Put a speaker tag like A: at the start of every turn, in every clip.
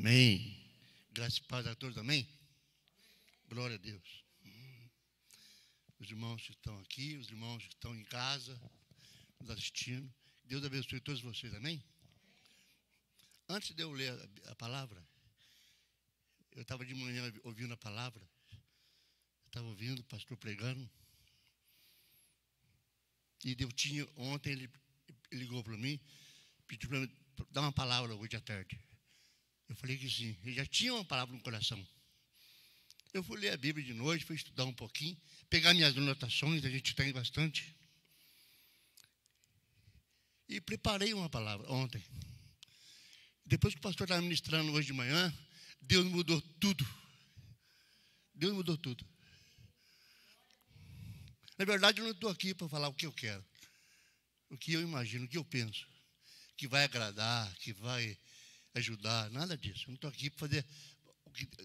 A: Amém. Graças e paz a todos, amém? Glória a Deus. Os irmãos que estão aqui, os irmãos que estão em casa, nos assistindo. Deus abençoe todos vocês, amém? Antes de eu ler a palavra, eu estava de manhã ouvindo a palavra, estava ouvindo o pastor pregando, e ontem ele ligou para mim, pediu para dar uma palavra hoje à tarde. Eu falei que sim, ele já tinha uma palavra no coração. Eu fui ler a Bíblia de noite, fui estudar um pouquinho, pegar minhas anotações, a gente tem bastante, e preparei uma palavra ontem. Depois que o pastor estava ministrando hoje de manhã, Deus mudou tudo. Deus mudou tudo. Na verdade, eu não estou aqui para falar o que eu quero, o que eu imagino, o que eu penso, que vai agradar, que vai ajudar, nada disso. Eu não estou aqui para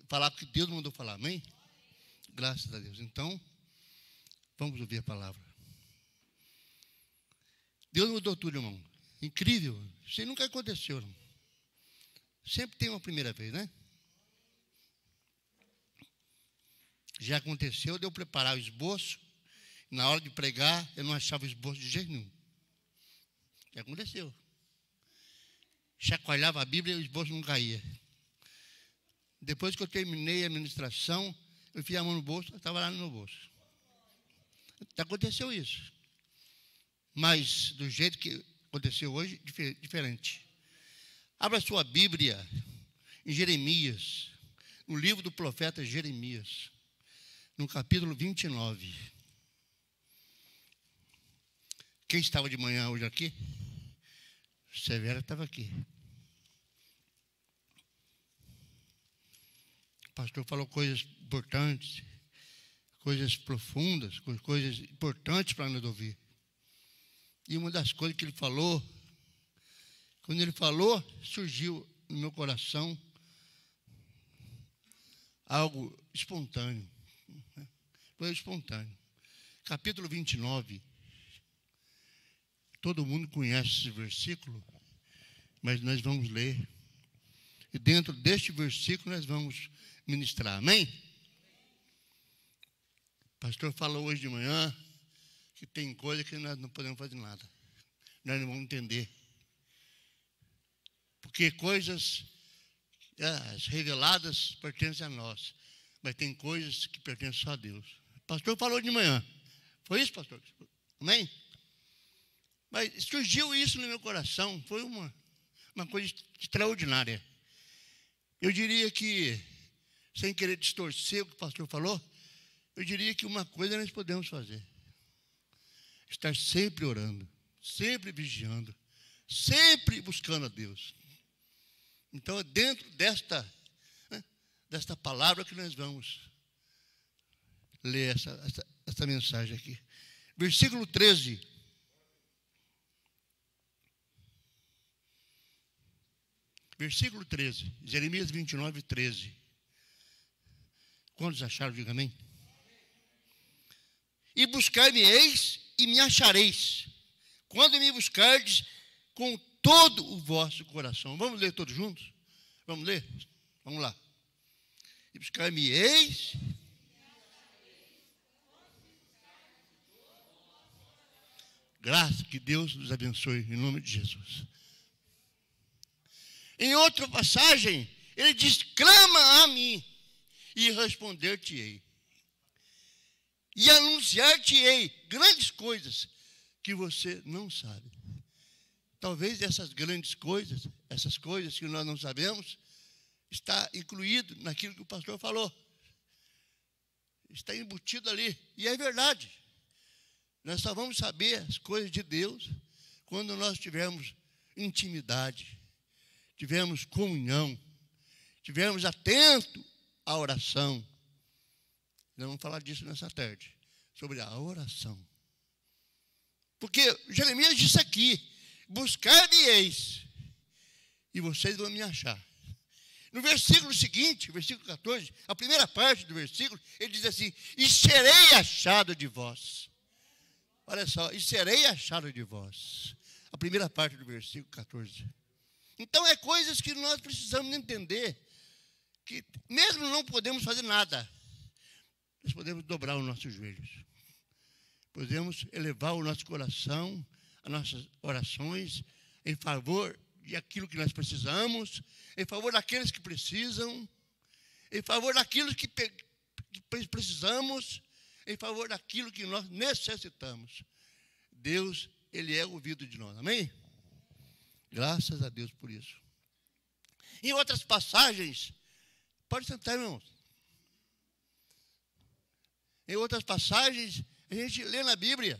A: falar o que Deus mandou falar, amém? Graças a Deus. Então, vamos ouvir a palavra. Deus mudou tudo, irmão. Incrível. Isso nunca aconteceu, irmão. Sempre tem uma primeira vez, né? Já aconteceu de eu preparar o esboço, na hora de pregar, eu não achava o esboço de jeito nenhum. Já aconteceu. Chacoalhava a Bíblia e o esboço não caía. Depois que eu terminei a ministração, eu enfiei a mão no bolso, estava lá no meu bolso. Já aconteceu isso. Mas do jeito que aconteceu hoje, diferente. Abra sua Bíblia em Jeremias, no livro do profeta Jeremias, no capítulo 29. Quem estava de manhã hoje aqui? Severa estava aqui. O pastor falou coisas importantes, coisas profundas, coisas importantes para nós ouvir. E uma das coisas que ele falou, quando ele falou, surgiu no meu coração algo espontâneo. Foi espontâneo. Capítulo 29. Todo mundo conhece esse versículo, mas nós vamos ler. E dentro deste versículo nós vamos ministrar. Amém? O pastor falou hoje de manhã que tem coisa que nós não podemos fazer nada. Nós não vamos entender. Porque coisas as reveladas pertencem a nós, mas tem coisas que pertencem só a Deus. O pastor falou de manhã. Foi isso, pastor? Amém? Mas surgiu isso no meu coração. Foi uma coisa extraordinária. Eu diria que, sem querer distorcer o que o pastor falou, eu diria que uma coisa nós podemos fazer. Estar sempre orando, sempre vigiando, sempre buscando a Deus. Então, é dentro desta palavra que nós vamos ler essa mensagem aqui. Versículo 13. Versículo 13. Jeremias 29, 13. Quantos acharam? Diga amém. E buscar-me-eis e me achareis, quando me buscardes com todo o vosso coração. Vamos ler todos juntos? Vamos ler? Vamos lá. E buscar-me-eis. Graças, que Deus nos abençoe, em nome de Jesus. Em outra passagem, ele diz: clama a mim, e responder-te-ei. E anunciar-te-ei grandes coisas que você não sabe. Talvez essas grandes coisas, essas coisas que nós não sabemos, está incluído naquilo que o pastor falou. Está embutido ali. E é verdade. Nós só vamos saber as coisas de Deus quando nós tivermos intimidade, tivermos comunhão, tivermos atento à oração. Nós vamos falar disso nessa tarde, sobre a oração. Porque Jeremias disse aqui: buscar-me-eis, e vocês vão me achar. No versículo seguinte, versículo 14, a primeira parte do versículo, ele diz assim: e serei achado de vós. Olha só, e serei achado de vós. A primeira parte do versículo 14. Então, é coisas que nós precisamos entender que mesmo não podemos fazer nada, nós podemos dobrar os nossos joelhos. Podemos elevar o nosso coração, as nossas orações em favor de aquilo que nós precisamos, em favor daqueles que precisam, em favor daquilo que precisamos, em favor daquilo que nós necessitamos. Deus, Ele é ouvido de nós. Amém? Graças a Deus por isso. Em outras passagens, pode sentar, irmãos. Em outras passagens, a gente lê na Bíblia.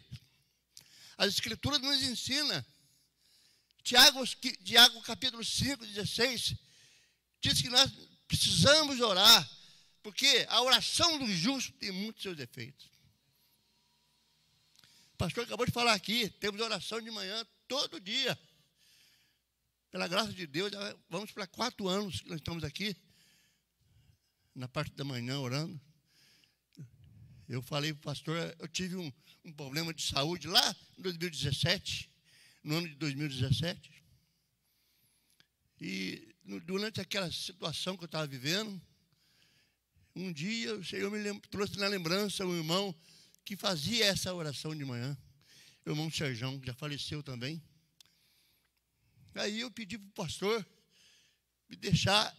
A: As Escrituras nos ensinam. Tiago capítulo 5, 16, diz que nós precisamos orar, porque a oração do justo tem muitos seus efeitos. O pastor acabou de falar aqui, temos oração de manhã todo dia. Pela graça de Deus, vamos para 4 anos que nós estamos aqui, na parte da manhã orando. Eu falei para o pastor, eu tive um problema de saúde lá em 2017, no ano de 2017. E durante aquela situação que eu estava vivendo, um dia o Senhor trouxe na lembrança um irmão que fazia essa oração de manhã, o irmão Serjão, que já faleceu também. Aí eu pedi para o pastor me deixar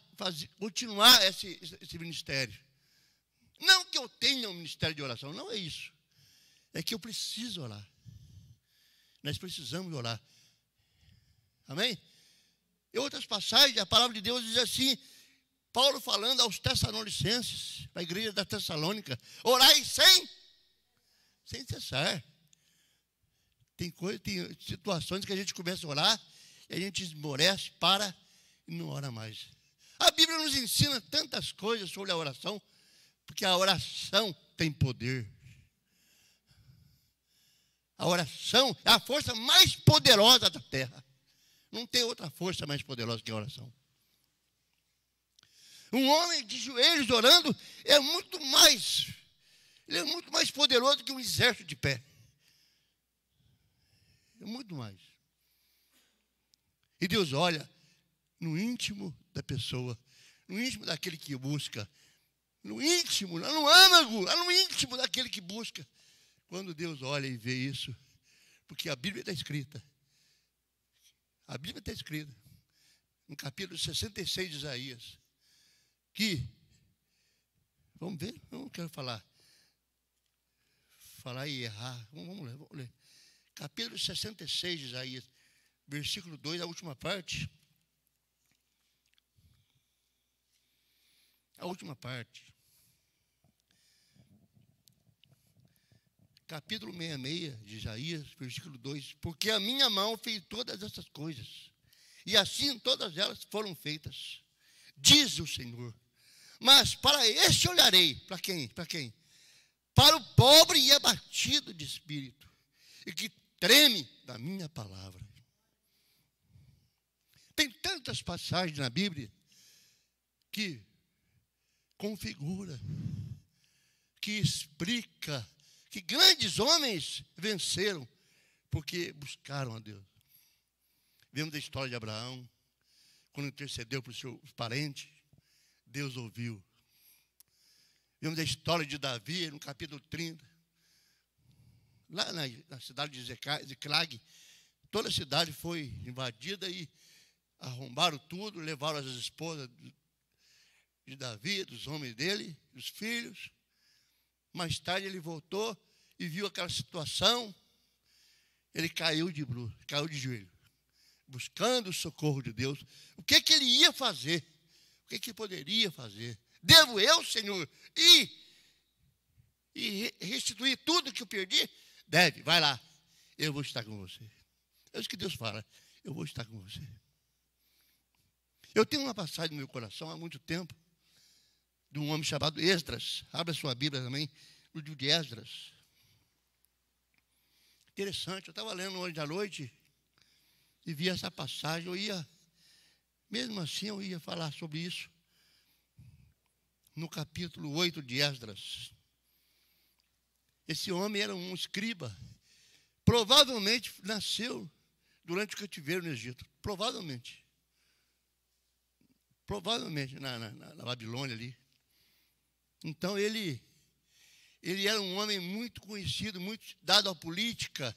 A: continuar esse ministério. Não que eu tenha um ministério de oração, não é isso. É que eu preciso orar. Nós precisamos orar. Amém? Em outras passagens, a palavra de Deus diz assim, Paulo falando aos Tessalonicenses, a igreja da Tessalônica, orai sem cessar. Tem situações que a gente começa a orar e a gente esmorece, para e não ora mais. A Bíblia nos ensina tantas coisas sobre a oração, porque a oração tem poder. A oração é a força mais poderosa da terra. Não tem outra força mais poderosa que a oração. Um homem de joelhos orando ele é muito mais poderoso que um exército de pé. É muito mais. E Deus olha no íntimo da pessoa, no íntimo daquele que busca, no íntimo, lá no âmago, lá no íntimo daquele que busca. Quando Deus olha e vê isso, porque a Bíblia está escrita. A Bíblia está escrita, no capítulo 66 de Isaías, que, vamos ver, não quero falar e errar, vamos ler. Capítulo 66 de Isaías, versículo 2, a última parte. A última parte. Capítulo 66 de Isaías, versículo 2. Porque a minha mão fez todas essas coisas, e assim todas elas foram feitas, diz o Senhor. Mas para este olharei, para quem? Para quem? Para o pobre e abatido de espírito, e que treme da minha palavra. Tem tantas passagens na Bíblia que configura, que explica que grandes homens venceram porque buscaram a Deus. Vemos a história de Abraão, quando intercedeu para os seus parentes, Deus ouviu. Vemos a história de Davi, no capítulo 30. Lá na cidade de Ziclag, toda a cidade foi invadida e arrombaram tudo, levaram as esposas de Davi, dos homens dele, dos filhos. Mais tarde ele voltou e viu aquela situação, ele caiu de joelho, buscando o socorro de Deus. O que ele ia fazer? O que ele poderia fazer? Devo eu, Senhor, e restituir tudo que eu perdi? Deve, vai lá, eu vou estar com você. É isso que Deus fala, eu vou estar com você. Eu tenho uma passagem no meu coração há muito tempo, de um homem chamado Esdras. Abra sua Bíblia também, no livro de Esdras. Interessante, eu estava lendo hoje à noite e vi essa passagem, mesmo assim eu ia falar sobre isso, no capítulo 8 de Esdras. Esse homem era um escriba, provavelmente nasceu durante o cativeiro no Egito, provavelmente. provavelmente na Babilônia ali. Então ele era um homem muito conhecido, muito dado à política.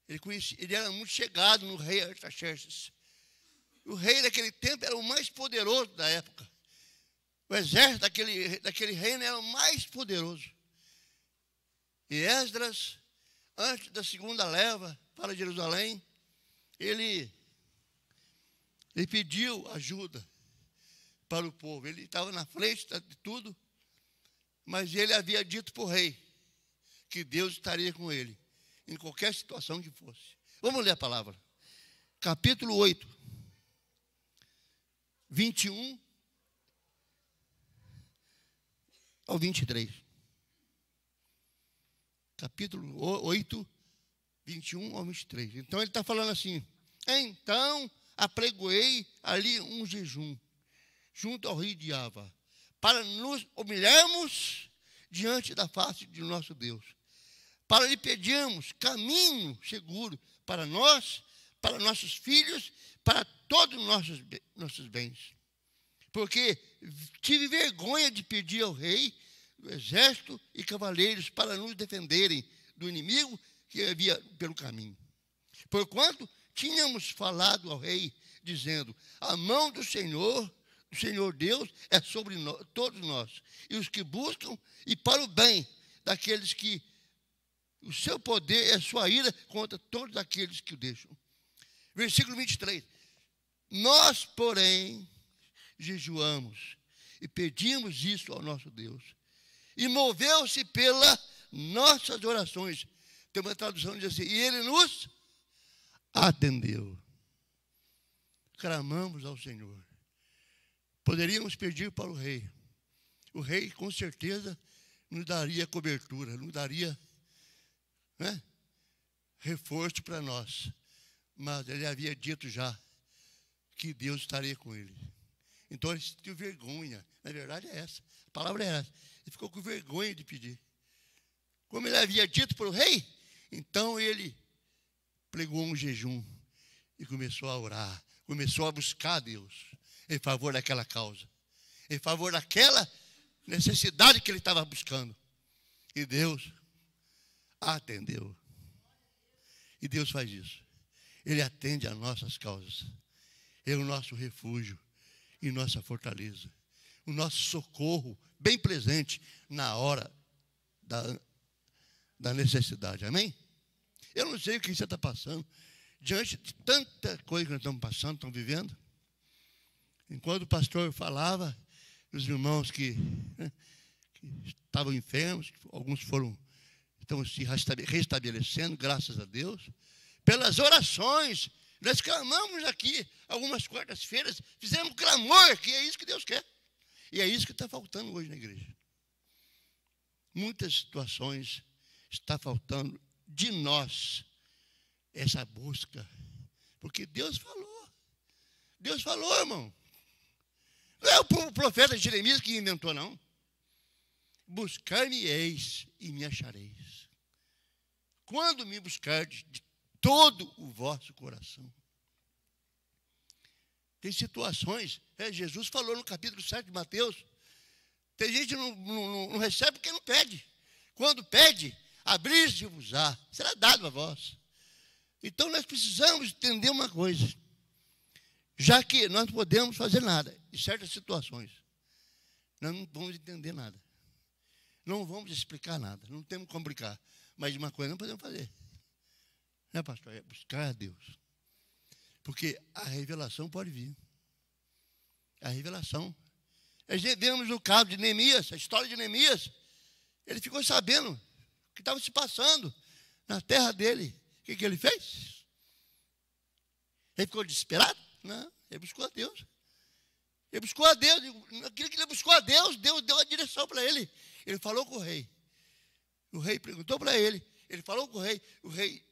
A: Ele era muito chegado no rei Artaxerxes. O rei daquele tempo era o mais poderoso da época. O exército daquele reino era o mais poderoso. E Esdras, antes da segunda leva para Jerusalém, ele pediu ajuda para o povo. Ele estava na frente de tudo, mas ele havia dito para o rei que Deus estaria com ele, em qualquer situação que fosse. Vamos ler a palavra. Capítulo 8, 21 ao 23. Capítulo 8, 21 ao 23. Então ele está falando assim: então apregoei ali um jejum junto ao rio de Ava, para nos humilharmos diante da face de nosso Deus, para lhe pedirmos caminho seguro para nós, para nossos filhos, para todos os nossos bens. Porque tive vergonha de pedir ao rei do exército e cavaleiros para nos defenderem do inimigo que havia pelo caminho. Porquanto tínhamos falado ao rei, dizendo: a mão do Senhor Deus é sobre todos nós, e os que buscam, e para o bem daqueles que o seu poder é sua ira contra todos aqueles que o deixam. Versículo 23. Nós, porém, jejuamos e pedimos isso ao nosso Deus, e moveu-se pelas nossas orações. Tem uma tradução que diz assim: e ele nos atendeu. Clamamos ao Senhor. Poderíamos pedir para o rei. O rei, com certeza, nos daria cobertura, nos daria, né, reforço para nós. Mas ele havia dito já que Deus estaria com ele. Então ele sentiu vergonha. Na verdade é essa. A palavra é essa. Ele ficou com vergonha de pedir. Como ele havia dito para o rei, então ele pregou um jejum e começou a orar. Começou a buscar a Deus em favor daquela causa, em favor daquela necessidade que ele estava buscando. E Deus atendeu. E Deus faz isso. Ele atende às nossas causas. Ele é o nosso refúgio e nossa fortaleza. O nosso socorro bem presente na hora da necessidade. Amém? Eu não sei o que você está passando. Diante de tanta coisa que nós estamos passando, estamos vivendo. Enquanto o pastor falava, os irmãos que estavam enfermos, alguns estão se restabelecendo, graças a Deus. Pelas orações, nós clamamos aqui, algumas quartas-feiras, fizemos clamor, que é isso que Deus quer. E é isso que está faltando hoje na igreja. Muitas situações está faltando de nós essa busca. Porque Deus falou. Deus falou, irmão. Não é o profeta Jeremias que inventou, não. Buscar-me-eis e me achareis, quando me buscardes de todo o vosso coração. Tem situações, Jesus falou no capítulo 7 de Mateus, tem gente que não recebe porque não pede. Quando pede, abrir-se-vos-á, será dado a vós. Então nós precisamos entender uma coisa. Já que nós não podemos fazer nada em certas situações, nós não vamos entender nada. Não vamos explicar nada, não temos como brincar. Mas uma coisa não podemos fazer. Né, pastor? É buscar a Deus. Porque a revelação pode vir. A revelação. Nós vemos o caso de Neemias, a história de Neemias. Ele ficou sabendo o que estava se passando na terra dele. O que ele fez? Ele ficou desesperado? Não, ele buscou a Deus. Ele buscou a Deus. Aquilo que ele buscou a Deus, Deus deu a direção para ele. Ele falou com o rei. O rei perguntou para ele. Ele falou com o rei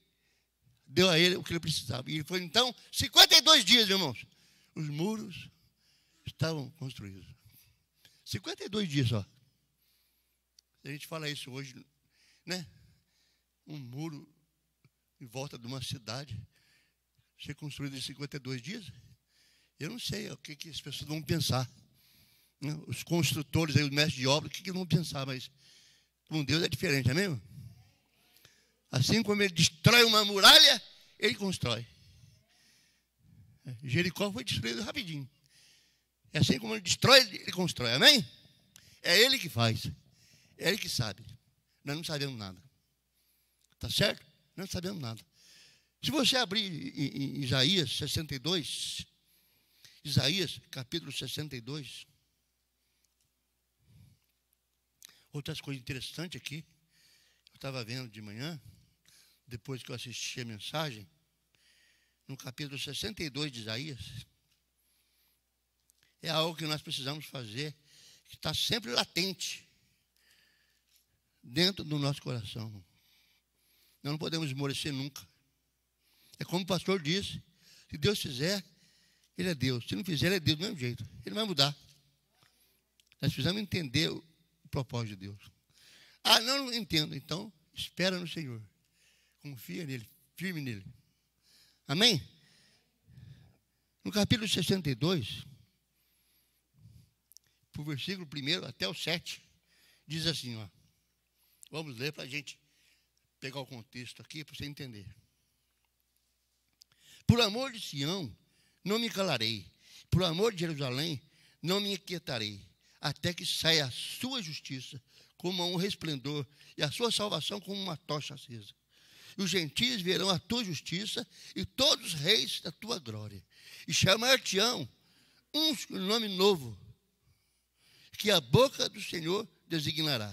A: deu a ele o que ele precisava. E ele foi, então, 52 dias, irmãos. Os muros estavam construídos. 52 dias só. Se a gente fala isso hoje, né? Um muro em volta de uma cidade ser construído em 52 dias. Eu não sei o que as pessoas vão pensar. Né? Os construtores, aí, os mestres de obra, o que vão pensar, mas com Deus é diferente, é mesmo? Assim como ele destrói uma muralha, ele constrói. Jericó foi destruído rapidinho. É assim como ele destrói, ele constrói, amém? É ele que faz, é ele que sabe. Nós não sabemos nada. Está certo? Nós não sabemos nada. Se você abrir em Isaías 62, Isaías capítulo 62, outras coisas interessantes aqui, eu estava vendo de manhã, depois que eu assisti a mensagem, no capítulo 62 de Isaías, é algo que nós precisamos fazer, que está sempre latente, dentro do nosso coração. Nós não podemos esmorecer nunca. É como o pastor disse, se Deus fizer, Ele é Deus. Se não fizer, Ele é Deus do mesmo jeito. Ele vai mudar. Nós precisamos entender o propósito de Deus. Ah, não entendo. Então, espera no Senhor. Confia nele, firme nele. Amém? No capítulo 62, pro versículo 1 até o 7, diz assim, ó. Vamos ler para a gente pegar o contexto aqui, para você entender. Por amor de Sião, não me calarei. Por amor de Jerusalém, não me inquietarei. Até que saia a sua justiça como um resplendor e a sua salvação como uma tocha acesa. E os gentios verão a tua justiça e todos os reis da tua glória. E chamar-te-ão um nome novo, que a boca do Senhor designará.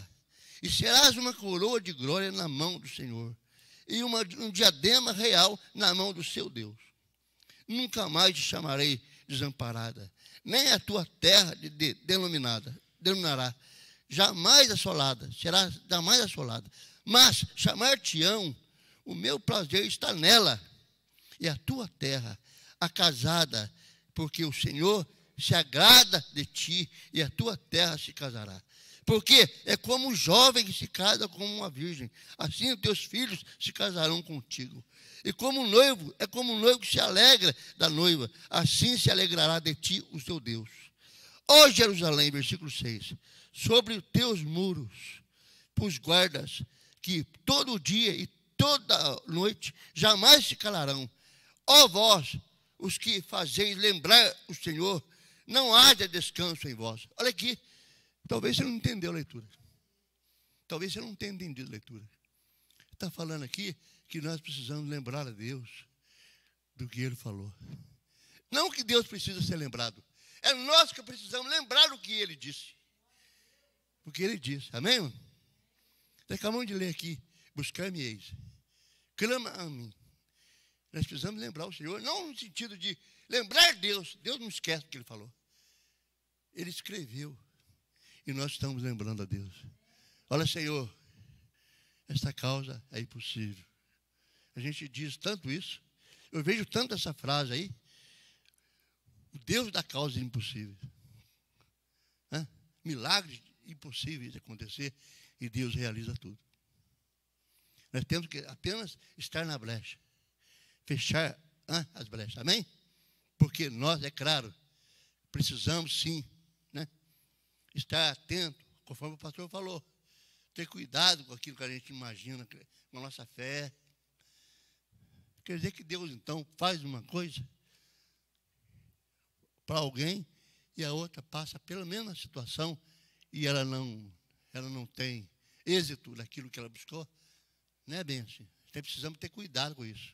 A: E serás uma coroa de glória na mão do Senhor, e um diadema real na mão do seu Deus. Nunca mais te chamarei desamparada, nem a tua terra denominará, jamais assolada, será jamais assolada. Mas chamar-te-ão, o meu prazer está nela, e a tua terra acasada, porque o Senhor se agrada de ti, e a tua terra se casará. Porque é como um jovem que se casa com uma virgem, assim os teus filhos se casarão contigo. E como um noivo, é como um noivo que se alegra da noiva, assim se alegrará de ti o teu Deus. Ó Jerusalém, versículo 6, sobre os teus muros, pus guardas, que todo dia e toda noite jamais se calarão. Ó vós, os que fazeis lembrar o Senhor, não haja descanso em vós. Olha aqui. Talvez você não entendeu a leitura. Talvez você não tenha entendido a leitura. Está falando aqui que nós precisamos lembrar a Deus do que Ele falou. Não que Deus precisa ser lembrado. É nós que precisamos lembrar o que Ele disse. Porque Ele disse. Amém, irmão? Acabamos de ler aqui. Buscar-me eis. Clama a mim. Nós precisamos lembrar o Senhor. Não no sentido de lembrar Deus. Deus não esquece o que Ele falou. Ele escreveu. E nós estamos lembrando a Deus. Olha, Senhor, esta causa é impossível. A gente diz tanto isso. Eu vejo tanto essa frase aí. O Deus da causa é impossível. Milagres impossíveis de acontecer e Deus realiza tudo. Nós temos que apenas estar na brecha. Fechar as brechas. Amém? Porque nós, é claro, precisamos sim, estar atento, conforme o pastor falou. Ter cuidado com aquilo que a gente imagina, com a nossa fé. Quer dizer que Deus, então, faz uma coisa para alguém e a outra passa pela mesma situação e ela não tem êxito naquilo que ela buscou. Não é bem assim. Nós precisamos ter cuidado com isso.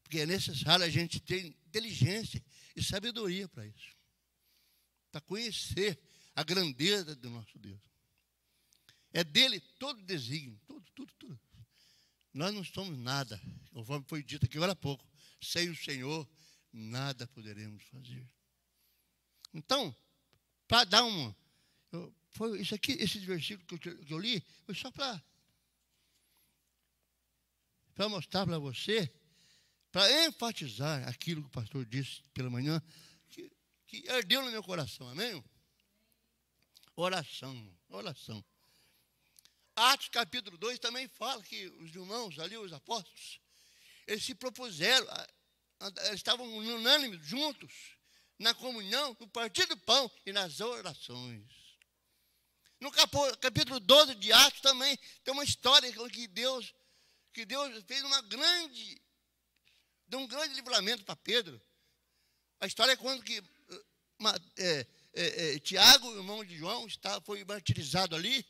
A: Porque é necessário a gente ter inteligência e sabedoria para isso. Para conhecer a grandeza do nosso Deus. É dele todo desígnio, tudo. Nós não somos nada, conforme foi dito aqui agora há pouco. Sem o Senhor, nada poderemos fazer. Então, para dar uma... isso aqui, esse versículo que eu li, foi só para mostrar para você, para enfatizar aquilo que o pastor disse pela manhã, que ardeu no meu coração, amém? Oração. Atos capítulo 2 também fala que os irmãos ali, os apóstolos, eles se propuseram, eles estavam unânimes, juntos, na comunhão, no partir do pão e nas orações. No capítulo 12 de Atos também tem uma história que Deus fez deu um grande livramento para Pedro. A história é quando que Tiago, irmão de João, foi martirizado ali,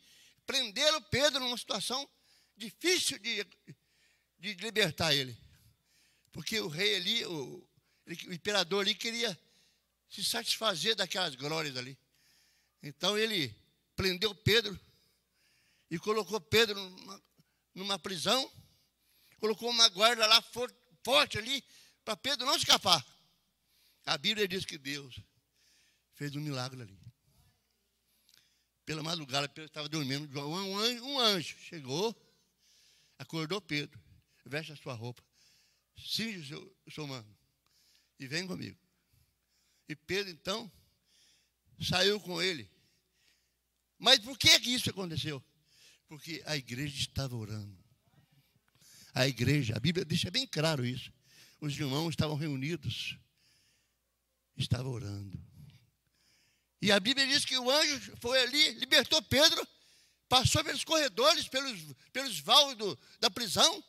A: prenderam Pedro numa situação difícil de libertar ele. Porque o rei ali, o imperador ali queria se satisfazer daquelas glórias ali. Então ele prendeu Pedro e colocou Pedro numa prisão, colocou uma guarda lá forte ali, para Pedro não escapar. A Bíblia diz que Deus fez um milagre ali. Pela madrugada, Pedro estava dormindo, um anjo chegou, acordou Pedro, veste a sua roupa, cinge o seu manto e vem comigo. E Pedro, então, saiu com ele. Mas por que isso aconteceu? Porque a igreja estava orando. A igreja, a Bíblia deixa bem claro isso. Os irmãos estavam reunidos, estavam orando. E a Bíblia diz que o anjo foi ali, libertou Pedro, passou pelos corredores, pelos vãos da prisão,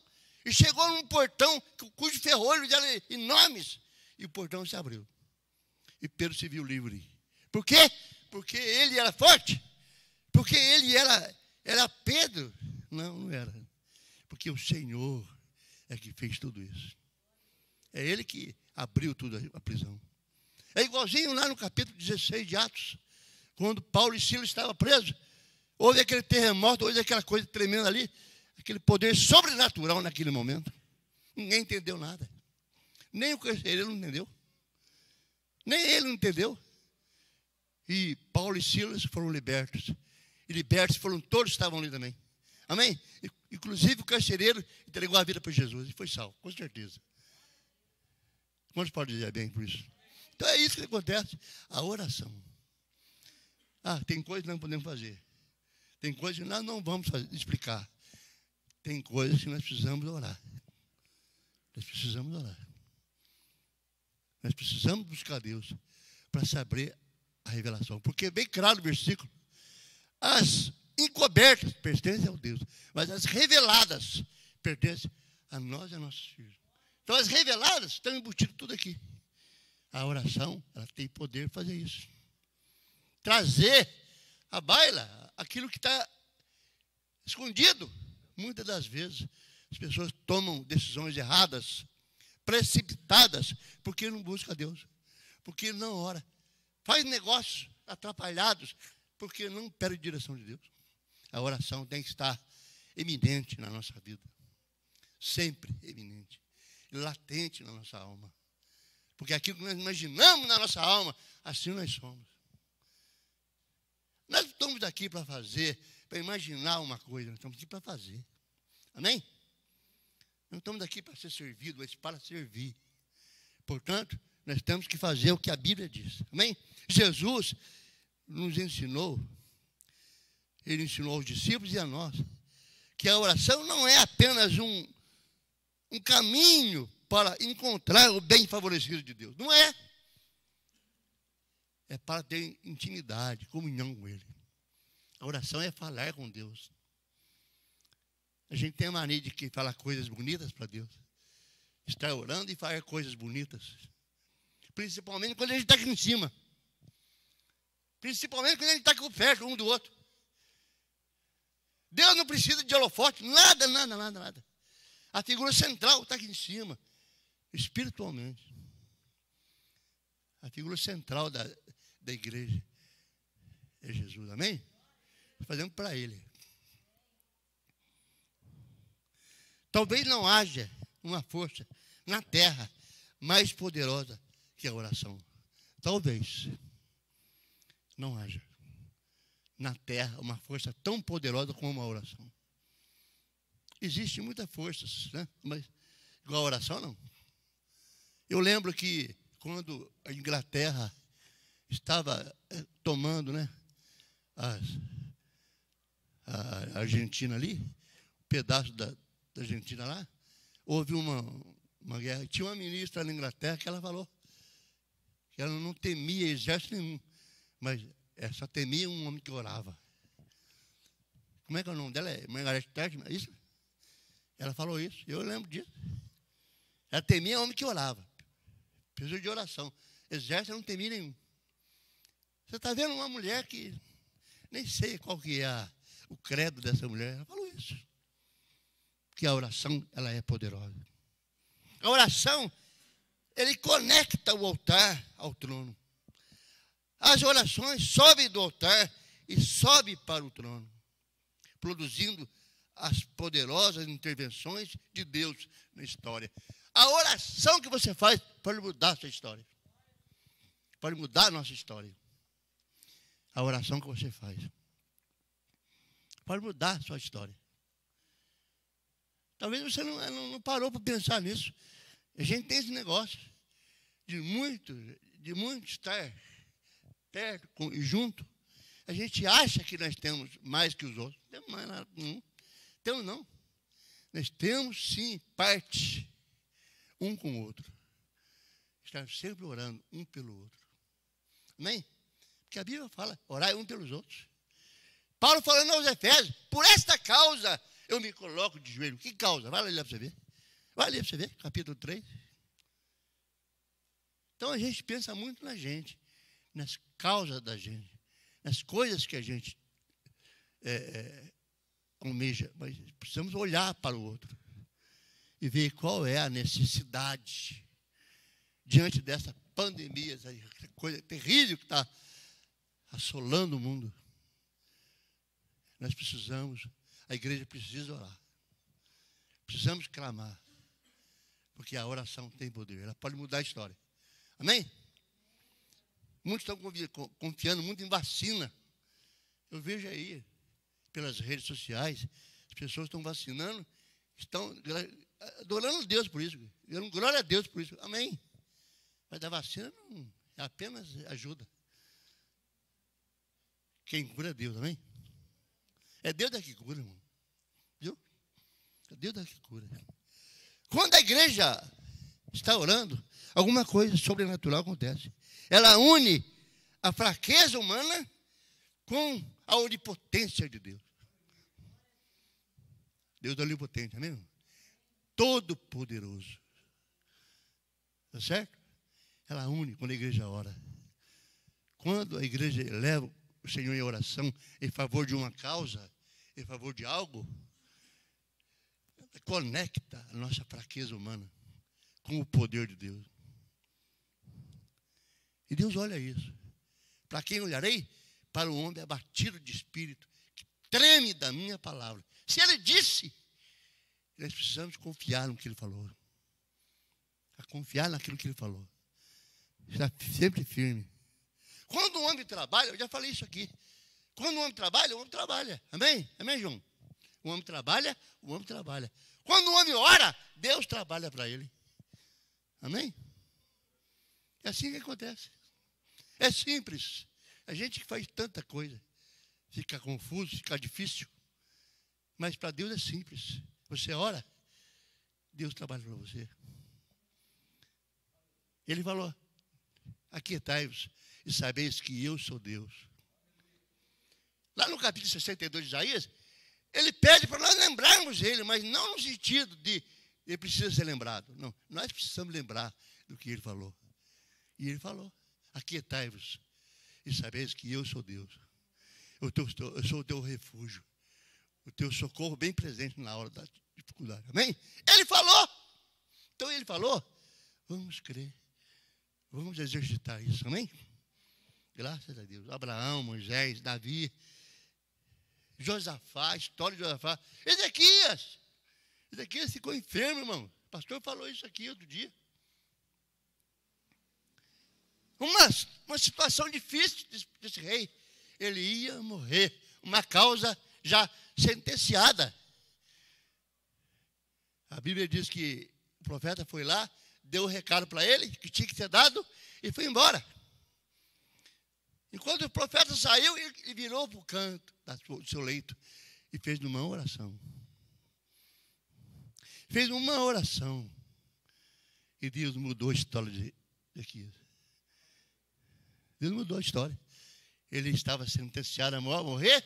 A: e chegou num portão cujos ferrolhos eram enormes, e o portão se abriu. E Pedro se viu livre. Por quê? Porque ele era forte? Porque ele era Pedro? Não, não era. Porque o Senhor é que fez tudo isso. É Ele que abriu tudo a prisão. É igualzinho lá no capítulo 16 de Atos, quando Paulo e Silas estavam presos. Houve aquele terremoto, houve aquela coisa tremenda ali, aquele poder sobrenatural naquele momento. Ninguém entendeu nada. Nem o carcereiro não entendeu. Nem ele não entendeu. E Paulo e Silas foram libertos. E libertos foram todos que estavam ali também. Amém? Inclusive o carcereiro entregou a vida para Jesus e foi salvo, com certeza. Quantos podem dizer bem por isso? Então é isso que acontece. A oração. Tem coisas que não podemos fazer. Tem coisas que nós não vamos explicar. Tem coisas que nós precisamos orar. Nós precisamos orar. Nós precisamos buscar Deus para saber a revelação. Porque é bem claro o versículo. As encobertas pertencem ao Deus, mas as reveladas pertencem a nós e a nossos filhos. Então as reveladas estão embutidas tudo aqui. A oração, ela tem poder de fazer isso. Trazer à baila aquilo que está escondido. Muitas das vezes as pessoas tomam decisões erradas, precipitadas, porque não buscam a Deus, porque não ora. Faz negócios atrapalhados, porque não pede direção de Deus. A oração tem que estar eminente na nossa vida. Sempre eminente. Latente na nossa alma. Porque aquilo que nós imaginamos na nossa alma, assim nós somos. Nós não estamos aqui para fazer, para imaginar uma coisa, nós estamos aqui para fazer. Amém? Não estamos aqui para ser servidos, mas para servir. Portanto, nós temos que fazer o que a Bíblia diz. Amém? Jesus nos ensinou, Ele ensinou aos discípulos e a nós, que a oração não é apenas um caminho para encontrar o bem favorecido de Deus. Não é. É para ter intimidade, comunhão com Ele. A oração é falar com Deus. A gente tem a mania de que falar coisas bonitas para Deus. Estar orando e falar coisas bonitas. Principalmente quando a gente está aqui em cima. Principalmente quando a gente está aqui perto um do outro. Deus não precisa de holofote, nada, nada, nada, nada. A figura central está aqui em cima, espiritualmente. A figura central da igreja é Jesus, amém? Fazemos para Ele. Talvez não haja uma força na terra mais poderosa que a oração. Talvez não haja na terra uma força tão poderosa como a oração. Existem muitas forças, né? Mas igual a oração, não. Eu lembro que quando a Inglaterra estava tomando, né, a Argentina ali, um pedaço da Argentina lá, houve uma guerra. Tinha uma ministra na Inglaterra que ela falou que ela não temia exército nenhum, mas ela só temia um homem que orava. Como é que é o nome dela? É Margaret Thatcher, é isso? Ela falou isso, eu lembro disso. Ela temia homem que orava. Pessoa de oração. Exército não temia nenhum. Você está vendo uma mulher que nem sei qual que é o credo dessa mulher. Ela falou isso. Que a oração, ela é poderosa. A oração, ele conecta o altar ao trono. As orações sobem do altar e sobem para o trono, produzindo as poderosas intervenções de Deus na história. A oração que você faz pode mudar a sua história. Pode mudar a nossa história. A oração que você faz pode mudar a sua história. Talvez você não parou para pensar nisso. A gente tem esse negócio de muito estar perto e junto. A gente acha que nós temos mais que os outros. Não temos mais nada. Não temos, não. Nós temos, sim, parte um com o outro. Estar sempre orando um pelo outro. Amém? Porque a Bíblia fala, orai um pelos outros. Paulo falando aos Efésios, por esta causa eu me coloco de joelho. Que causa? Vai ler para você ver. Vai ler para você ver, capítulo 3. Então a gente pensa muito na gente, nas causas da gente, nas coisas que a gente almeja. Mas precisamos olhar para o outro e ver qual é a necessidade diante dessa pandemia, essa coisa terrível que está assolando o mundo. Nós precisamos, a igreja precisa orar. Precisamos clamar. Porque a oração tem poder, ela pode mudar a história. Amém? Muitos estão confiando muito em vacina. Eu vejo aí, pelas redes sociais, as pessoas estão vacinando, estão adorando a Deus por isso, dando glória a Deus por isso. Amém? Mas a vacina não, é apenas ajuda. Quem cura é Deus, amém? É Deus que cura, irmão. Viu? É Deus que cura. Quando a igreja está orando, alguma coisa sobrenatural acontece. Ela une a fraqueza humana com a onipotência de Deus. Deus é onipotente, amém? Todo poderoso. Tá certo? Ela une quando a igreja ora. Quando a igreja leva o Senhor em oração em favor de uma causa, em favor de algo, ela conecta a nossa fraqueza humana com o poder de Deus. E Deus olha isso. Para quem olharei? Para o homem abatido de espírito, que treme da minha palavra. Se ele disse, nós precisamos confiar no que ele falou. A confiar naquilo que ele falou. Está sempre firme. Quando o homem trabalha, eu já falei isso aqui. Quando o homem trabalha, o homem trabalha. Amém? Amém, João? O homem trabalha, o homem trabalha. Quando o homem ora, Deus trabalha para ele. Amém? É assim que acontece. É simples. A gente que faz tanta coisa, fica confuso, fica difícil. Mas para Deus é simples. Você ora, Deus trabalha para você. Ele falou, aquietai-vos e sabeis que eu sou Deus. Lá no capítulo 62 de Isaías, ele pede para nós lembrarmos ele, mas não no sentido de ele precisa ser lembrado. Não, nós precisamos lembrar do que ele falou. E ele falou, aquietai-vos e sabeis que eu sou Deus. Eu sou o teu refúgio, o teu socorro bem presente na hora da dificuldade. Amém? Ele falou. Então ele falou, vamos crer. Vamos exercitar isso, amém? Graças a Deus. Abraão, Moisés, Davi, Josafá, a história de Josafá. Ezequias ficou enfermo, irmão. O pastor falou isso aqui outro dia. Uma situação difícil desse rei. Ele ia morrer. Uma causa já sentenciada. A Bíblia diz que o profeta foi lá, deu o recado para ele, que tinha que ser dado, e foi embora. Enquanto o profeta saiu, ele virou para o canto do seu leito e fez uma oração. Fez uma oração. E Deus mudou a história de Ezequias. Deus mudou a história. Ele estava sentenciado a morrer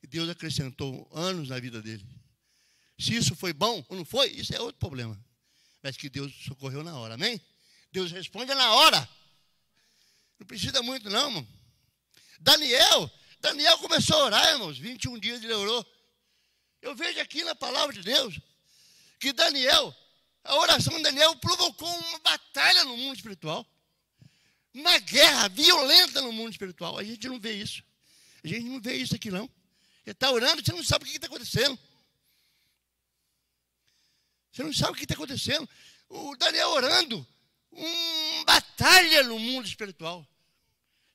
A: e Deus acrescentou anos na vida dele. Se isso foi bom ou não foi, isso é outro problema. Mas que Deus socorreu na hora, amém? Deus responde na hora. Não precisa muito não, irmão. Daniel começou a orar, irmãos. 21 dias ele orou. Eu vejo aqui na palavra de Deus que a oração de Daniel provocou uma batalha no mundo espiritual. Uma guerra violenta no mundo espiritual. A gente não vê isso. A gente não vê isso aqui não. Ele está orando, você não sabe o que está acontecendo. Você não sabe o que está acontecendo. O Daniel orando, uma batalha no mundo espiritual.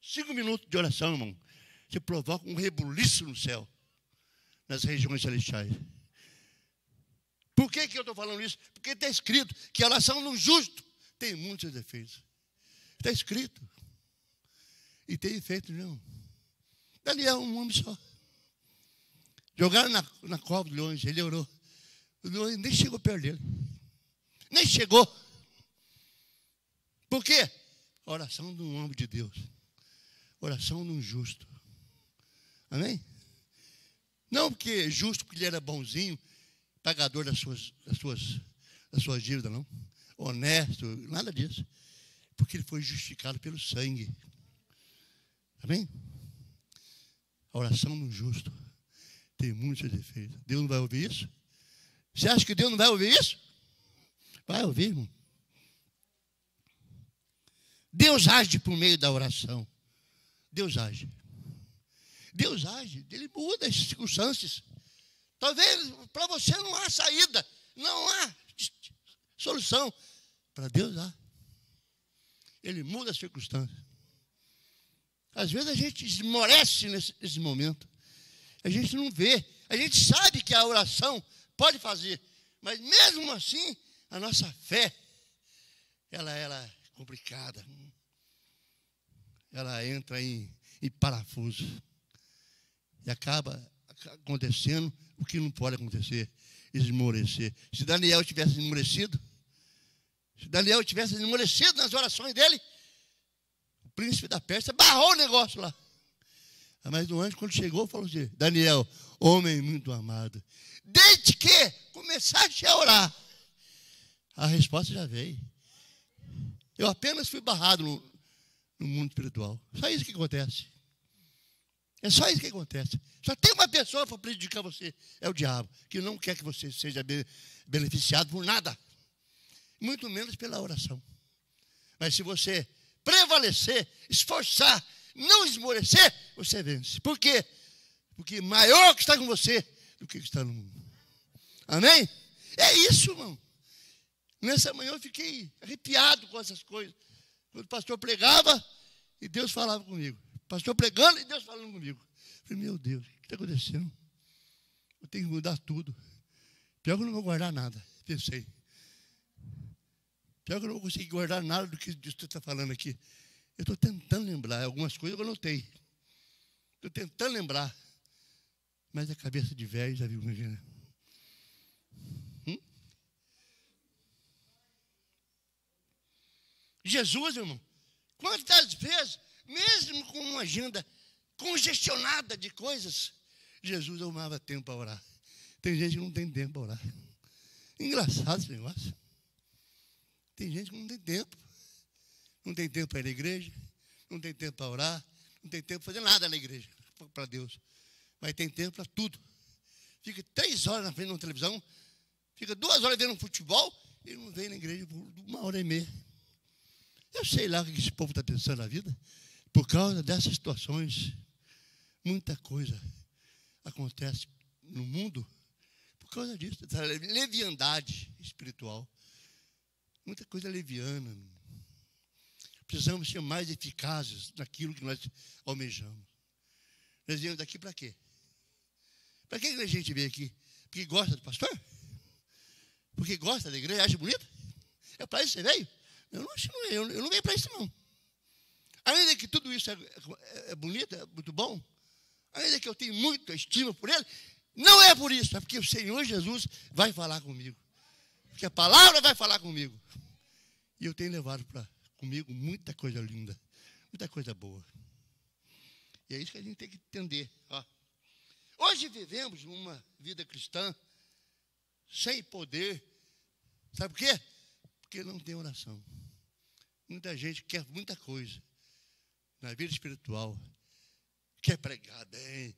A: 5 minutos de oração, irmão. Você provoca um rebuliço no céu, nas regiões celestiais. Por que eu estou falando isso? Porque está escrito que a oração do justo tem muitos defeitos. Está escrito. E tem efeito, não. Daniel, um homem só. Jogaram na cova do leões, ele orou. O leão nem chegou perto dele. Nem chegou. Por quê? Oração de um homem de Deus. Oração de um justo. Amém? Não porque justo, porque ele era bonzinho, pagador das suas dívidas, não. Honesto, nada disso. Porque ele foi justificado pelo sangue. Amém? A oração do justo tem muitos defeitos. Deus não vai ouvir isso? Você acha que Deus não vai ouvir isso? Vai ouvir, irmão. Deus age por meio da oração. Deus age. Deus age. Ele muda as circunstâncias. Talvez para você não há saída. Não há solução. Para Deus há. Ele muda as circunstâncias. Às vezes a gente esmorece nesse momento. A gente não vê. A gente sabe que a oração pode fazer. Mas mesmo assim, a nossa fé, ela é complicada. Ela entra em parafuso. E acaba acontecendo o que não pode acontecer. Esmorecer. Se Daniel tivesse esmorecido, nas orações dele, o príncipe da Pérsia barrou o negócio lá. Mas o anjo, quando chegou, falou assim: Daniel, homem muito amado, desde que começaste a orar, a resposta já veio. Eu apenas fui barrado no mundo espiritual. Só isso que acontece. É só isso que acontece. Só tem uma pessoa para prejudicar você, é o diabo, que não quer que você seja beneficiado por nada, muito menos pela oração. Mas se você prevalecer, esforçar, não esmorecer, você vence. Por quê? Porque maior que está com você do que está no mundo. Amém? É isso, irmão. Nessa manhã eu fiquei arrepiado com essas coisas. Quando o pastor pregava e Deus falava comigo. O pastor pregando e Deus falando comigo. Eu falei, meu Deus, o que está acontecendo? Eu tenho que mudar tudo. Pior que eu não vou guardar nada. Pensei. Pior que eu não vou conseguir guardar nada do que você está falando aqui. Eu estou tentando lembrar. Algumas coisas eu anotei. Estou tentando lembrar. Mas a cabeça de velho já viu como é que é. Jesus, irmão, quantas vezes, mesmo com uma agenda congestionada de coisas, Jesus arrumava tempo para orar. Tem gente que não tem tempo para orar. Engraçado esse negócio. Tem gente que não tem tempo. Não tem tempo para ir na igreja, não tem tempo para orar, não tem tempo para fazer nada na igreja, para Deus. Mas tem tempo para tudo. Fica 3 horas na frente de uma televisão, fica 2 horas vendo um futebol e não vem na igreja por 1h30. Eu sei lá o que esse povo está pensando na vida. Por causa dessas situações, muita coisa acontece no mundo por causa disso, da leviandade espiritual. Muita coisa leviana. Precisamos ser mais eficazes naquilo que nós almejamos. Nós viemos daqui para quê? Para que a gente veio aqui? Porque gosta do pastor? Porque gosta da igreja, acha bonito? É para isso que você veio? Eu não venho para isso, não. Ainda que tudo isso é bonito, é muito bom, ainda que eu tenha muita estima por ele, não é por isso, é porque o Senhor Jesus vai falar comigo. Porque a palavra vai falar comigo. E eu tenho levado comigo muita coisa linda, muita coisa boa. E é isso que a gente tem que entender. Ó. Hoje vivemos uma vida cristã sem poder. Sabe por quê? Porque não tem oração. Muita gente quer muita coisa na vida espiritual. Quer pregar bem,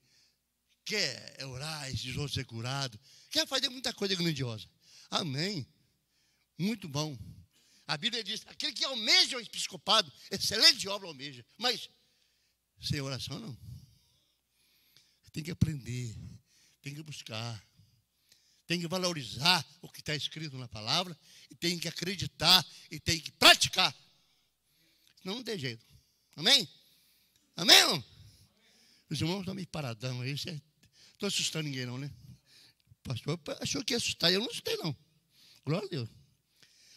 A: quer orar, esses outros ser curado, quer fazer muita coisa grandiosa. Amém. Muito bom. A Bíblia diz, aquele que almeja o episcopado, excelente obra almeja. Mas sem oração não. Tem que aprender, tem que buscar, tem que valorizar o que está escrito na palavra, e tem que acreditar, e tem que praticar. Senão não tem jeito. Amém? Amém, irmão? Os irmãos estão meio paradão aí. Não estou assustando ninguém não, né? O pastor achou que ia assustar. Eu não assustei não. Glória a Deus.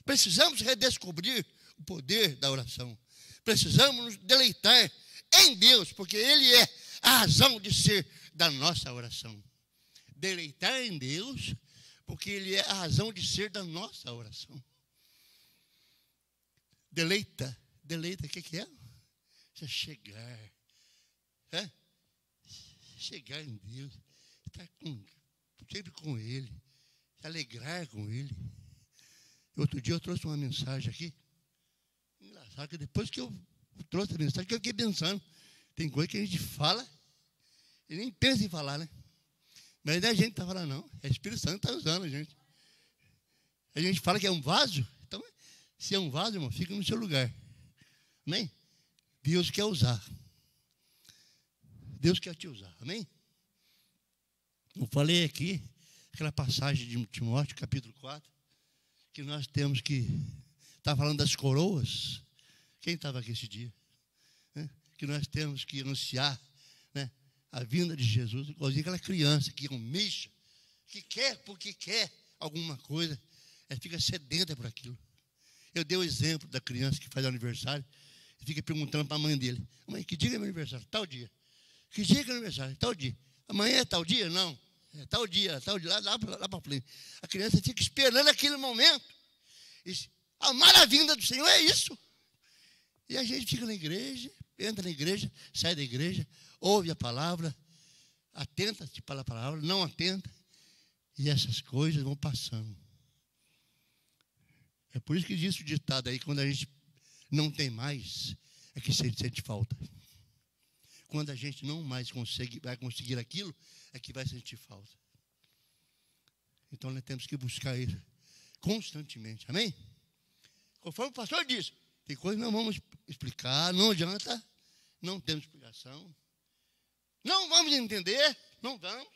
A: Precisamos redescobrir o poder da oração. Precisamos nos deleitar em Deus, porque Ele é a razão de ser da nossa oração. Deleitar em Deus, porque Ele é a razão de ser da nossa oração. Deleita, o que é? Você chegar. É? Chegar em Deus. Estar sempre com Ele. Se alegrar com Ele. Outro dia eu trouxe uma mensagem aqui. Engraçado que depois que eu trouxe a mensagem, que eu fiquei pensando. Tem coisa que a gente fala e nem pensa em falar, né? Mas não é a gente que está falando, não. É o Espírito Santo que está usando a gente. A gente fala que é um vaso. Então, se é um vaso, irmão, fica no seu lugar. Amém? Deus quer usar. Deus quer te usar. Amém? Eu falei aqui, aquela passagem de Timóteo, capítulo 4, que nós temos que... Está falando das coroas. Quem estava aqui esse dia? Que nós temos que anunciar, né, a vinda de Jesus, igualzinho aquela criança que almeja, que quer porque quer alguma coisa, ela fica sedenta por aquilo. Eu dei o exemplo da criança que faz aniversário e fica perguntando para a mãe dele: mãe, que dia é meu aniversário? Tal dia. Que dia que é meu aniversário? Tal dia. Amanhã é tal dia? Não. É tal dia, lá para frente. A criança fica esperando aquele momento. E amar a vinda do Senhor é isso. E a gente fica na igreja, entra na igreja, sai da igreja, ouve a palavra, atenta-se para a palavra, não atenta, e essas coisas vão passando. É por isso que diz o ditado aí, quando a gente não tem mais, é que sente falta. Quando a gente não mais vai conseguir aquilo, é que vai sentir falta. Então nós temos que buscar isso constantemente, amém? Conforme o pastor disse, tem coisas que não vamos explicar, não adianta, não temos explicação, não vamos entender, não vamos.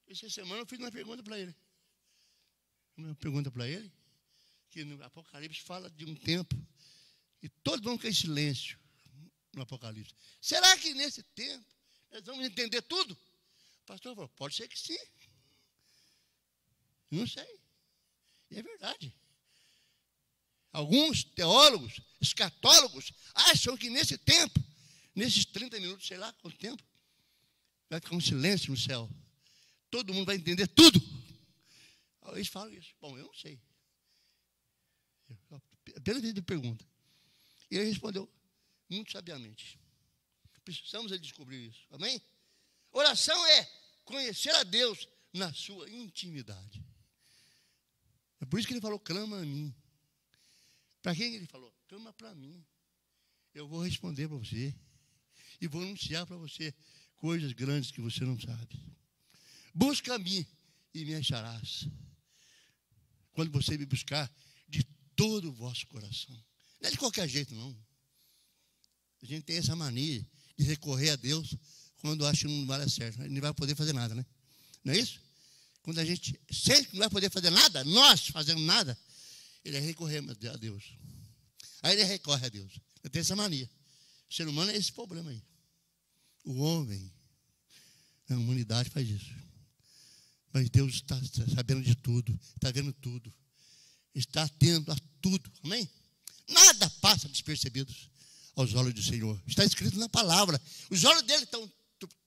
A: Essa semana eu fiz uma pergunta para ele. Que no Apocalipse fala de um tempo e todos vão ficar em silêncio no Apocalipse. Será que nesse tempo nós vamos entender tudo? O pastor falou, pode ser que sim. Não sei. E é verdade. Alguns teólogos, escatólogos, acham que nesse tempo, nesses 30 minutos, sei lá quanto tempo, vai ficar um silêncio no céu. Todo mundo vai entender tudo. Eles falam isso. Bom, eu não sei. Apenas ele pergunta. E ele respondeu muito sabiamente. Precisamos descobrir isso. Amém? Oração é conhecer a Deus na sua intimidade. É por isso que ele falou, clama a mim. Para quem ele falou? Clama para mim. Eu vou responder para você. E vou anunciar para você coisas grandes que você não sabe. Busca-me e me acharás. Quando você me buscar de todo o vosso coração. Não é de qualquer jeito, não. A gente tem essa mania de recorrer a Deus quando acha que não vai dar certo. Ele não vai poder fazer nada, né? Não é isso? Quando a gente sente que não vai poder fazer nada, nós fazendo nada, ele recorre a Deus. Aí ele recorre a Deus. Eu tenho essa mania. O ser humano é esse problema aí. O homem, a humanidade faz isso. Mas Deus está sabendo de tudo, está vendo tudo, está atento a tudo, amém? Nada passa despercebido aos olhos do Senhor. Está escrito na palavra. Os olhos dele estão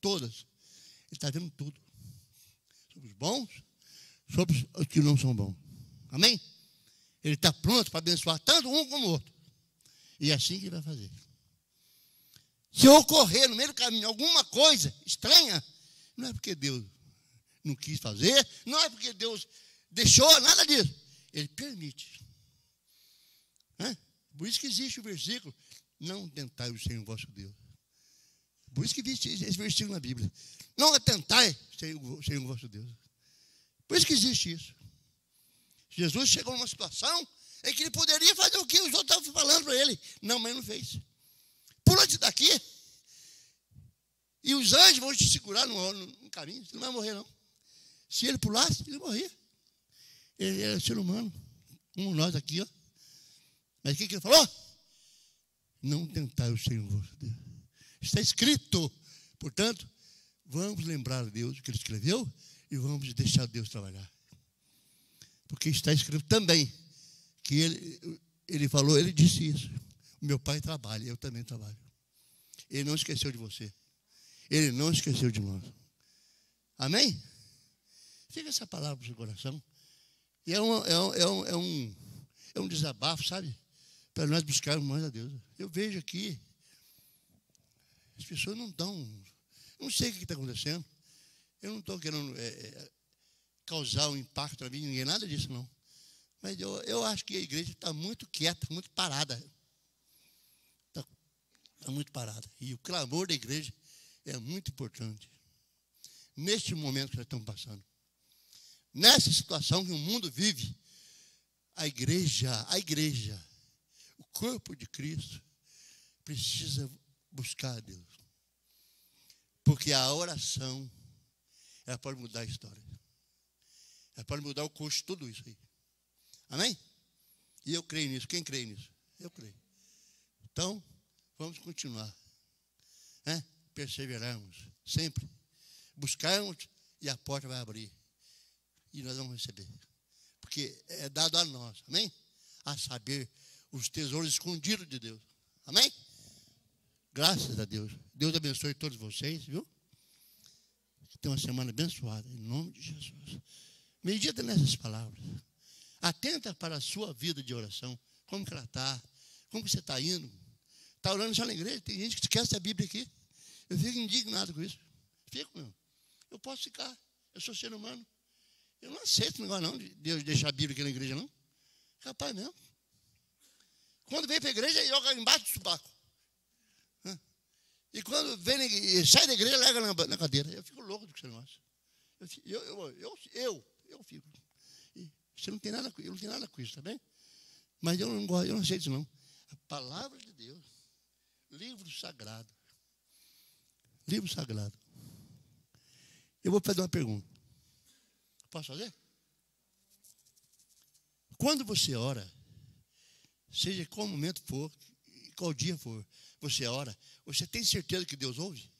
A: todos. Ele está vendo tudo. Sobre os bons, sobre os que não são bons. Amém? Ele está pronto para abençoar tanto um como o outro. E é assim que ele vai fazer. Se ocorrer no meio do caminho alguma coisa estranha, não é porque Deus não quis fazer, não é porque Deus deixou, nada disso. Ele permite. Por isso que existe o versículo, não tentai o Senhor vosso Deus. Por isso que existe esse versículo na Bíblia. Não atentai o Senhor vosso Deus. Por isso que existe isso. Jesus chegou numa situação em que ele poderia fazer o que os outros estavam falando para ele. Não, mas ele não fez. Pula-te daqui. E os anjos vão te segurar no caminho. Você não vai morrer, não. Se ele pulasse, ele morria. Ele era ser humano, como nós aqui, ó. Mas o que ele falou? Não tentai o Senhor vosso Deus. Está escrito. Portanto, vamos lembrar a Deus o que ele escreveu e vamos deixar Deus trabalhar. Porque está escrito também que ele falou, ele disse isso. O meu pai trabalha, eu também trabalho. Ele não esqueceu de você. Ele não esqueceu de nós. Amém? Fica essa palavra no seu coração. E é um desabafo, sabe? Para nós buscarmos mais a Deus. Eu vejo aqui, as pessoas não estão, não sei o que está acontecendo. Eu não estou querendo causar um impacto na vida de ninguém, nada disso não. Mas eu acho que a igreja está muito quieta, muito parada. Está muito parada. E o clamor da igreja é muito importante. Neste momento que nós estamos passando. Nessa situação que o mundo vive, a igreja, o corpo de Cristo, precisa buscar a Deus. Porque a oração, ela pode mudar a história. Ela pode mudar o curso de tudo isso aí. Amém? E eu creio nisso. Quem crê nisso? Eu creio. Então, vamos continuar. Perseverarmos. Sempre. Buscarmos e a porta vai abrir. E nós vamos receber. Porque é dado a nós. Amém? A saber os tesouros escondidos de Deus. Amém? Graças a Deus. Deus abençoe todos vocês, viu? Tenha uma semana abençoada. Em nome de Jesus. Medita nessas palavras. Atenta para a sua vida de oração. Como que ela está? Como que você está indo? Está orando só na igreja? Tem gente que esquece a Bíblia aqui. Eu fico indignado com isso. Fico, meu. Eu posso ficar. Eu sou ser humano. Eu não aceito negócio não de Deus deixar a Bíblia aqui na igreja, não. Capaz mesmo. Quando vem para a igreja, ele joga embaixo do subaco. E quando vem, sai da igreja, larga na cadeira. Eu fico louco com esse negócio. Eu fico. Você não tem nada com, eu não tenho nada com isso, tá bem? Mas eu não gosto, eu não sei disso não. A palavra de Deus, livro sagrado. Livro sagrado. Eu vou fazer uma pergunta. Posso fazer? Quando você ora, seja qual momento for, qual dia for, você ora, você tem certeza que Deus ouve?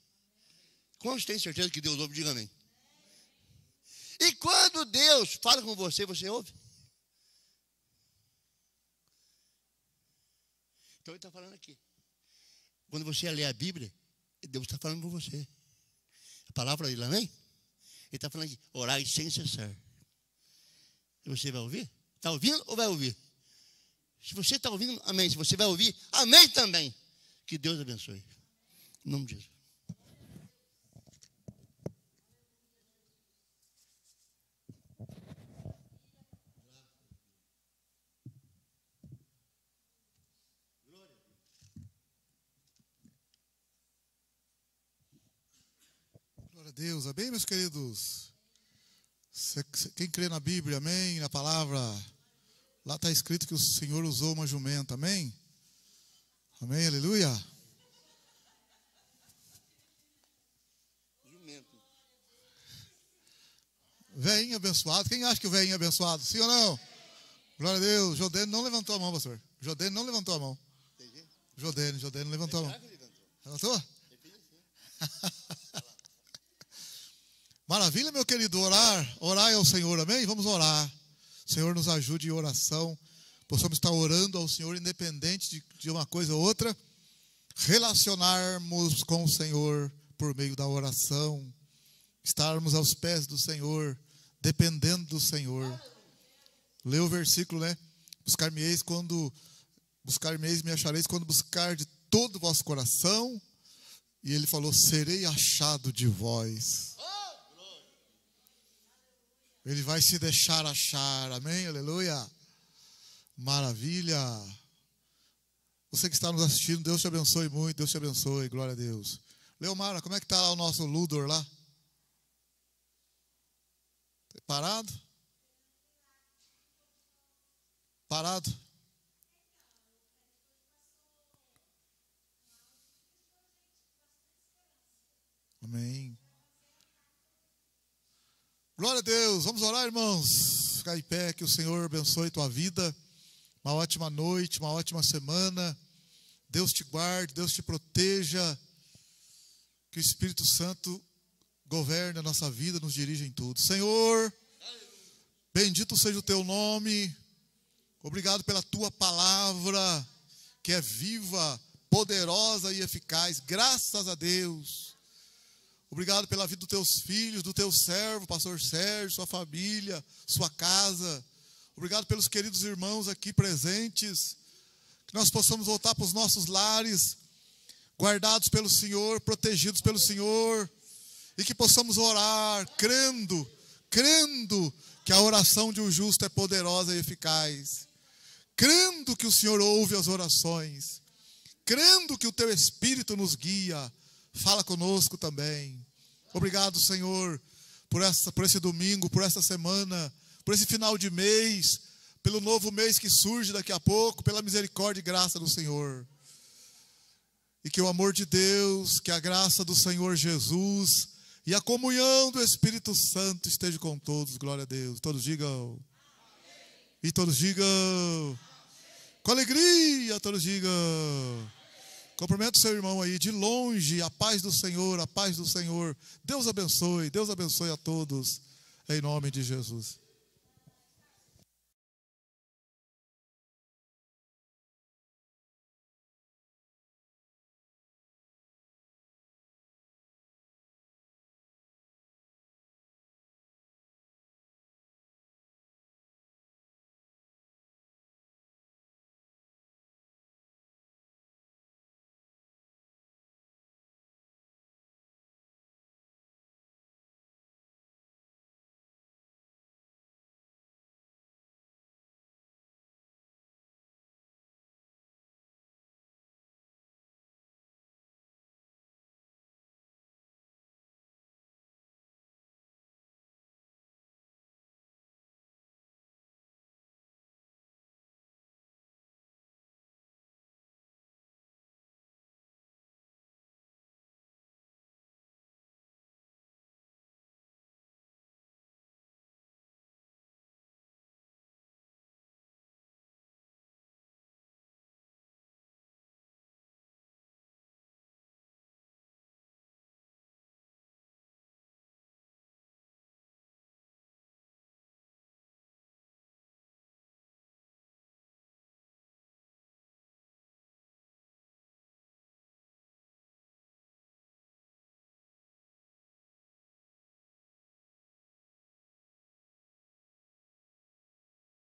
A: Quantos tem certeza que Deus ouve? Diga amém. E quando Deus fala com você, você ouve? Então ele está falando aqui. Quando você lê a Bíblia, Deus está falando com você. A palavra dele, amém? Ele está falando aqui, orai sem cessar. E você vai ouvir? Está ouvindo ou vai ouvir? Se você está ouvindo, amém. Se você vai ouvir, amém também. Que Deus abençoe. Em nome de Jesus.
B: Glória a Deus. Amém, meus queridos? Quem crê na Bíblia, amém? Na palavra, lá está escrito que o Senhor usou uma jumenta, amém? Amém, aleluia.
A: Jumento.
B: Velhinho abençoado. Quem acha que o velhinho é abençoado? Sim ou não? Glória a Deus. Jodene não levantou a mão, pastor. Jodene não levantou a mão. Jodene não levantou a mão. Levantou? Maravilha, meu querido, orar ao Senhor, amém? Vamos orar. Senhor, nos ajude em oração. Possamos estar orando ao Senhor, independente de uma coisa ou outra. Relacionarmos com o Senhor por meio da oração. Estarmos aos pés do Senhor, dependendo do Senhor. Lê o versículo, né? Buscar-me-eis, me achareis quando buscar de todo o vosso coração. E ele falou: serei achado de vós. Ele vai se deixar achar, amém, aleluia. Maravilha. Você que está nos assistindo, Deus te abençoe muito, Deus te abençoe, glória a Deus. Leomara, como é que está lá o nosso Ludor lá? Parado? Parado? Amém. Glória a Deus. Vamos orar, irmãos. Ficar em pé, que o Senhor abençoe tua vida. Uma ótima noite, uma ótima semana. Deus te guarde, Deus te proteja. Que o Espírito Santo governe a nossa vida, nos dirija em tudo. Senhor, bendito seja o teu nome. Obrigado pela tua palavra, que é viva, poderosa e eficaz. Graças a Deus. Obrigado pela vida dos teus filhos, do teu servo, pastor Sérgio, sua família, sua casa. Obrigado pelos queridos irmãos aqui presentes. Que nós possamos voltar para os nossos lares, guardados pelo Senhor, protegidos pelo Senhor. E que possamos orar, crendo que a oração de um justo é poderosa e eficaz. Crendo que o Senhor ouve as orações. Crendo que o teu Espírito nos guia. Fala conosco também. Obrigado, Senhor, por esse domingo, por essa semana, por esse final de mês, pelo novo mês que surge daqui a pouco, pela misericórdia e graça do Senhor. E que o amor de Deus, que a graça do Senhor Jesus e a comunhão do Espírito Santo esteja com todos. Glória a Deus. Todos digam. Amém. E todos digam. Amém. Com alegria, todos digam. Cumprimento seu irmão aí de longe, a paz do Senhor, a paz do Senhor. Deus abençoe a todos, em nome de Jesus.